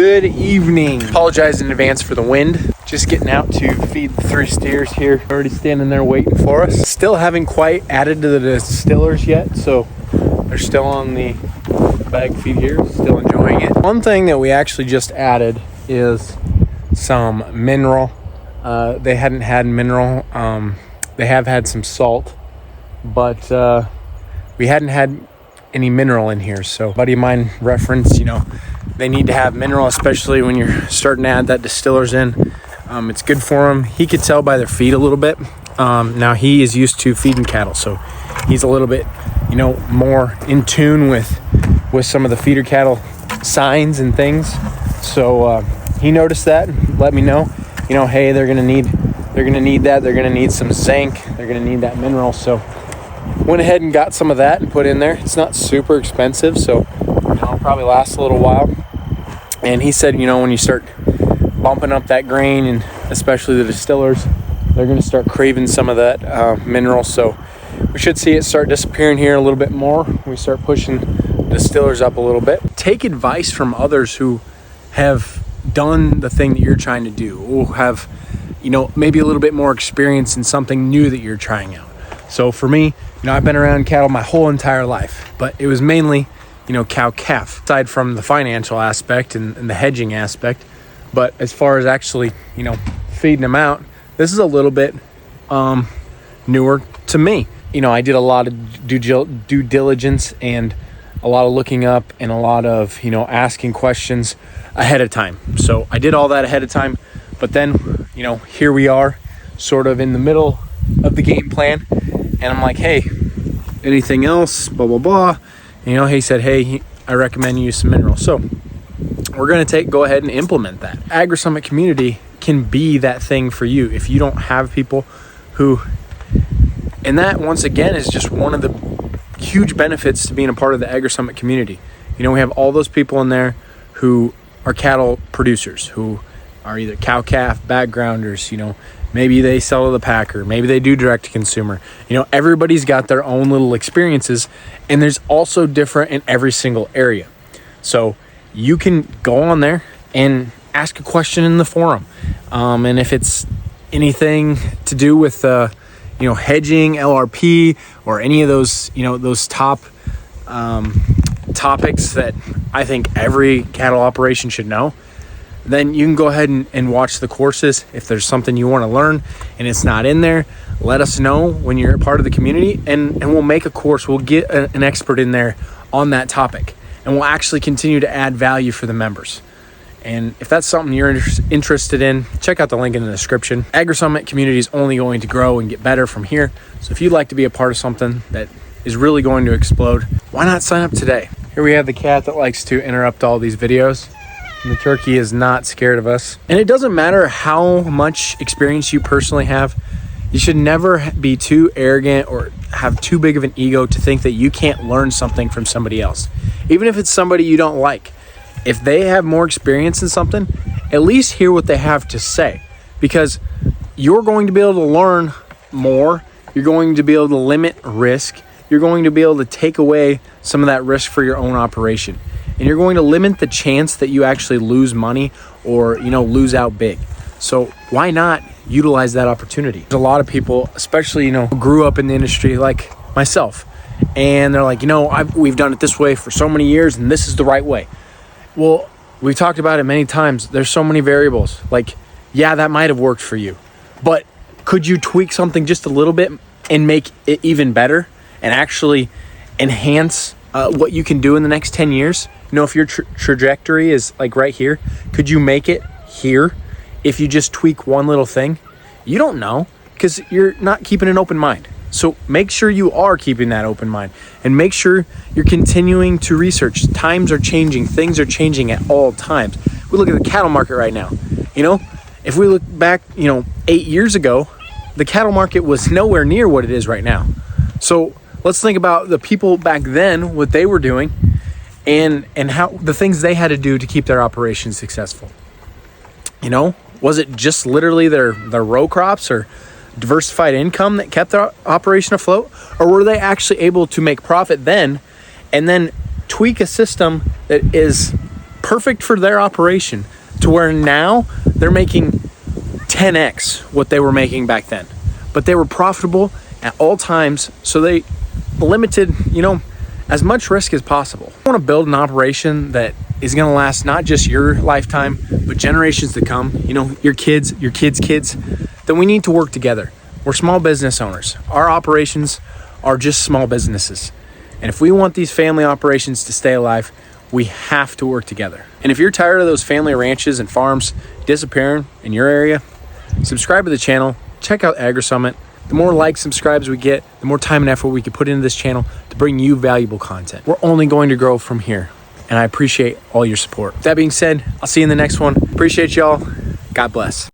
Good evening. Apologize in advance for the wind. Just getting out to feed the 3 steers here. Already standing there waiting for us. Still haven't quite added to the distillers yet, so they're still on the bag feed here, still enjoying it. One thing that we actually just added is some mineral. They hadn't had mineral. They have had some salt, but we hadn't had any mineral in here. So a buddy of mine referenced, they need to have mineral, especially when you're starting to add that distillers in. It's good for them. He could tell by their feet a little bit. Now he is used to feeding cattle, so he's a little bit, more in tune with some of the feeder cattle signs and things. So he noticed that, let me know, hey, they're gonna need that. They're gonna need some zinc. They're gonna need that mineral. So went ahead and got some of that and put in there. It's not super expensive, so it'll probably last a little while. And he said, when you start bumping up that grain, and especially the distillers, they're going to start craving some of that mineral. So we should see it start disappearing here a little bit more. We start pushing distillers up a little bit. Take advice from others who have done the thing that you're trying to do, or have, maybe a little bit more experience in something new that you're trying out. So for me, I've been around cattle my whole entire life, but it was mainly, cow-calf, aside from the financial aspect and the hedging aspect. But as far as actually, feeding them out, this is a little bit newer to me. I did a lot of due diligence and a lot of looking up and a lot of, asking questions ahead of time. So I did all that ahead of time. But then, here we are sort of in the middle of the game plan. And I'm like, hey, anything else? Blah, blah, blah. He said, hey, I recommend you use some minerals. So we're going to go ahead and implement that. AgriSummit community can be that thing for you if you don't have people who, and that once again is just one of the huge benefits to being a part of the AgriSummit community. We have all those people in there who are cattle producers, who are either cow-calf backgrounders, maybe they sell to the packer, maybe they do direct to consumer. Everybody's got their own little experiences, and there's also different in every single area. So you can go on there and ask a question in the forum. And if it's anything to do with, hedging, LRP, or any of those, those top topics that I think every cattle operation should know, then you can go ahead and watch the courses. If there's something you want to learn and it's not in there, let us know when you're a part of the community, and we'll make a course. We'll get an expert in there on that topic, and we'll actually continue to add value for the members. And if that's something you're interested in, check out the link in the description. AgriSummit community is only going to grow and get better from here. So if you'd like to be a part of something that is really going to explode, why not sign up today? Here we have the cat that likes to interrupt all these videos. And the turkey is not scared of us. And it doesn't matter how much experience you personally have. You should never be too arrogant or have too big of an ego to think that you can't learn something from somebody else. Even if it's somebody you don't like. If they have more experience in something, at least hear what they have to say. Because you're going to be able to learn more. You're going to be able to limit risk. You're going to be able to take away some of that risk for your own operation. And you're going to limit the chance that you actually lose money or, lose out big. So why not utilize that opportunity? There's a lot of people, especially, grew up in the industry like myself. And they're like, we've done it this way for so many years and this is the right way. Well, we've talked about it many times. There's so many variables. Like, yeah, that might have worked for you. But could you tweak something just a little bit and make it even better and actually enhance what you can do in the next 10 years? If your trajectory is like right here, could you make it here if you just tweak one little thing? You don't know, because you're not keeping an open mind. So make sure you are keeping that open mind, and make sure you're continuing to research. Times are changing. Things are changing at all times. We look at the cattle market right now. If we look back, 8 years ago, the cattle market was nowhere near what it is right now. So let's think about the people back then, what they were doing, and how the things they had to do to keep their operation successful. Was it just literally their row crops or diversified income that kept their operation afloat? Or were they actually able to make profit then and then tweak a system that is perfect for their operation, to where now they're making 10x what they were making back then. But they were profitable at all times, so they limited, as much risk as possible. I want to build an operation that is going to last not just your lifetime, but generations to come, your kids' kids. Then we need to work together. We're small business owners. Our operations are just small businesses. And if we want these family operations to stay alive, we have to work together. And if you're tired of those family ranches and farms disappearing in your area, subscribe to the channel, check out AgriSummit. The more likes and subscribes we get, the more time and effort we can put into this channel to bring you valuable content. We're only going to grow from here, and I appreciate all your support. That being said, I'll see you in the next one. Appreciate y'all. God bless.